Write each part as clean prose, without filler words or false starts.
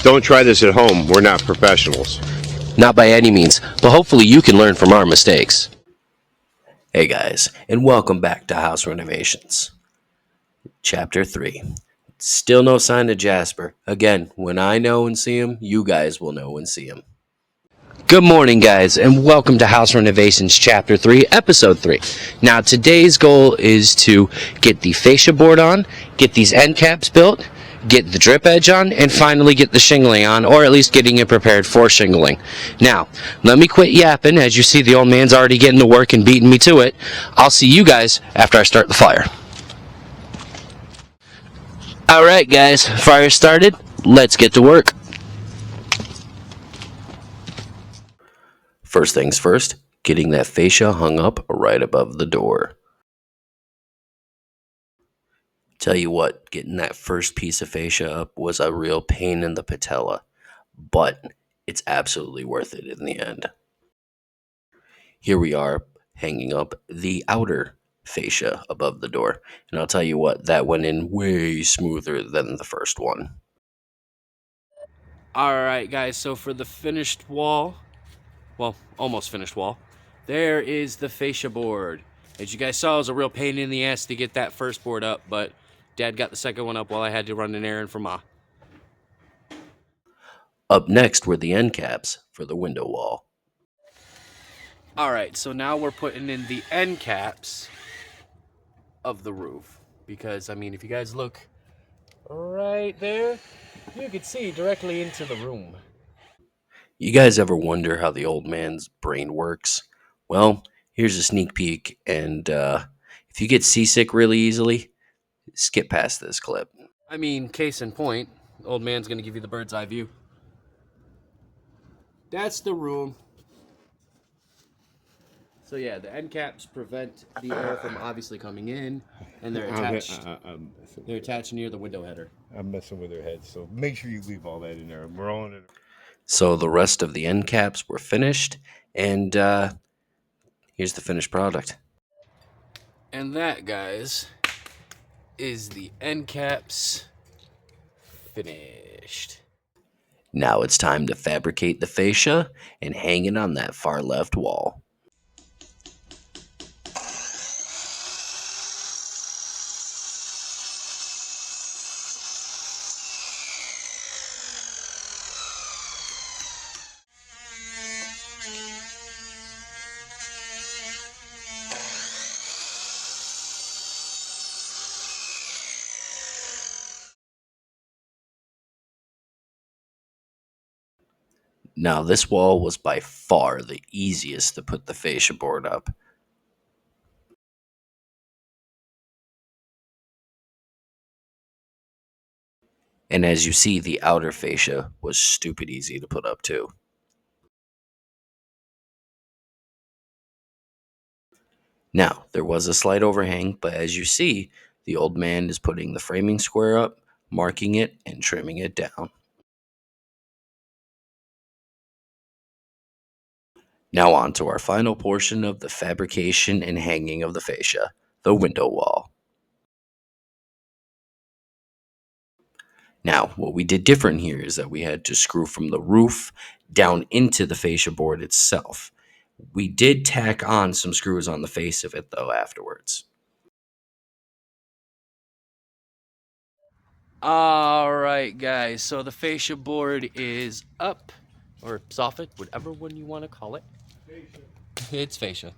Don't try this at home. We're not professionals. Not by any means, but hopefully you can learn from our mistakes. Hey guys, and welcome back to House Renovations. Chapter 3. Still no sign of Jasper. Again, when I know and see him, you guys will know and see him. Good morning, guys, and welcome to House Renovations Chapter 3, Episode 3. Now, today's goal is to get the fascia board on, get these end caps built, get the drip edge on, and finally get the shingling on, or at least getting it prepared for shingling. Now, let me quit yapping. As you see, the old man's already getting to work and beating me to it. I'll see you guys after I start the fire. Alright, guys, fire started. Let's get to work. First things first, getting that fascia hung up right above the door. Tell you what, getting that first piece of fascia up was a real pain in the patella, but it's absolutely worth it in the end. Here we are hanging up the outer fascia above the door, and I'll tell you what, that went in way smoother than the first one. Alright guys, so for the finished wall, well, almost finished wall, there is the fascia board. As you guys saw, it was a real pain in the ass to get that first board up, but Dad got the second one up while I had to run an errand for Ma. Up next were the end caps for the window wall. Alright, so now we're putting in the end caps of the roof. Because, I mean, if you guys look right there, you can see directly into the room. You guys ever wonder how the old man's brain works? Well, here's a sneak peek, and if you get seasick really easily, skip past this clip. I mean, case in point, the old man's going to give you the bird's eye view. That's the room. So yeah, the end caps prevent the air from obviously coming in, and they're attached. They're attached near the window header. I'm messing with her head, so make sure you leave all that in there. We're on it. So the rest of the end caps were finished, and here's the finished product. And that, guys, is the end caps finished. Now it's time to fabricate the fascia and hang it on that far left wall. Now, this wall was by far the easiest to put the fascia board up. And as you see, the outer fascia was stupid easy to put up too. Now, there was a slight overhang, but as you see, the old man is putting the framing square up, marking it, and trimming it down. Now on to our final portion of the fabrication and hanging of the fascia, the window wall. Now, what we did different here is that we had to screw from the roof down into the fascia board itself. We did tack on some screws on the face of it, though, afterwards. Alright, guys, so the fascia board is up, or soffit, whatever one you want to call it. It's fascia.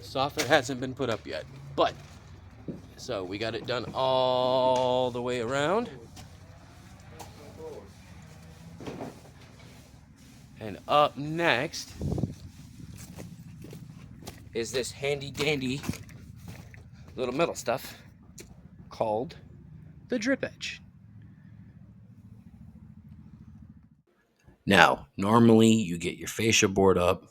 Soffit hasn't been put up yet, but so we got it done all the way around. And up next is this handy dandy little metal stuff called the drip edge. Now, normally you get your fascia board up,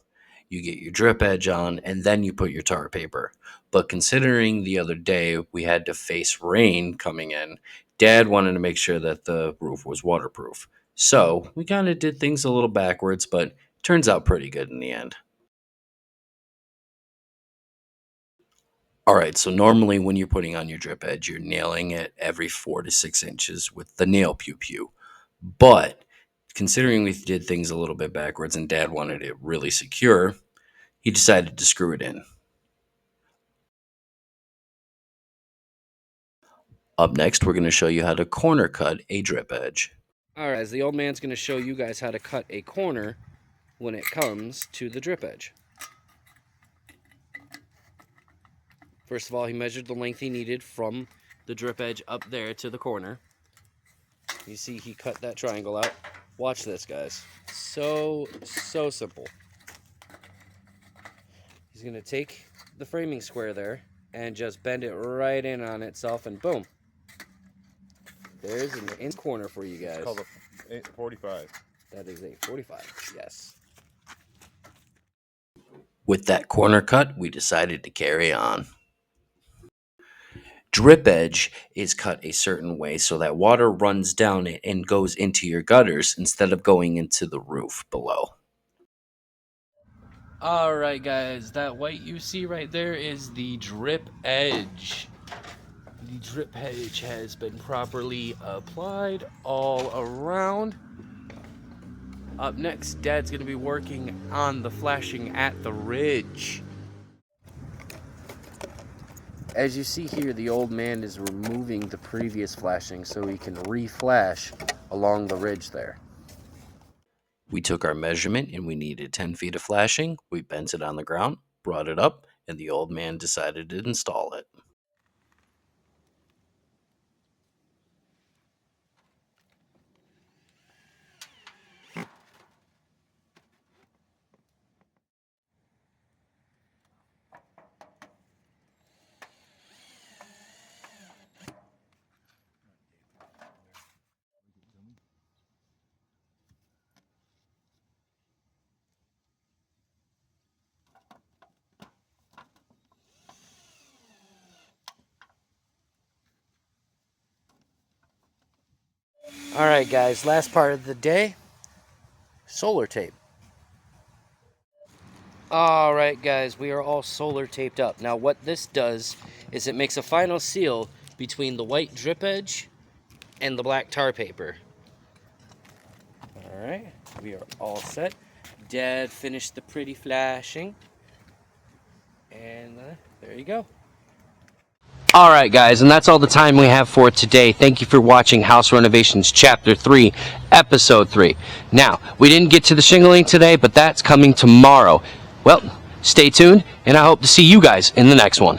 you get your drip edge on, and then you put your tar paper. But considering the other day we had to face rain coming in, Dad wanted to make sure that the roof was waterproof. So we kind of did things a little backwards, but it turns out pretty good in the end. All right, so normally when you're putting on your drip edge, you're nailing it every 4 to 6 inches with the nail pew. But considering we did things a little bit backwards and Dad wanted it really secure, he decided to screw it in. Up next, we're going to show you how to corner cut a drip edge. All right, the old man's going to show you guys how to cut a corner when it comes to the drip edge. First of all, he measured the length he needed from the drip edge up there to the corner. You see he cut that triangle out. Watch this, guys. So simple. He's going to take the framing square there and just bend it right in on itself, and boom. There's an inch corner for you guys. It's called a 45. That is a 45, yes. With that corner cut, we decided to carry on. Drip edge is cut a certain way so that water runs down it and goes into your gutters instead of going into the roof below. All right, guys, that white you see right there is the drip edge. The drip edge has been properly applied all around. Up next, Dad's going to be working on the flashing at the ridge. As you see here, the old man is removing the previous flashing so he can re-flash along the ridge there. We took our measurement and we needed 10 feet of flashing. We bent it on the ground, brought it up, and the old man decided to install it. All right, guys, last part of the day, solar tape. All right, guys, we are all solar taped up. Now, what this does is it makes a final seal between the white drip edge and the black tar paper. All right, we are all set. Dad finished the pretty flashing, and there you go. All right, guys, and that's all the time we have for today. Thank you for watching House Renovations Chapter 3, Episode 3. Now, we didn't get to the shingling today, but that's coming tomorrow. Well, stay tuned, and I hope to see you guys in the next one.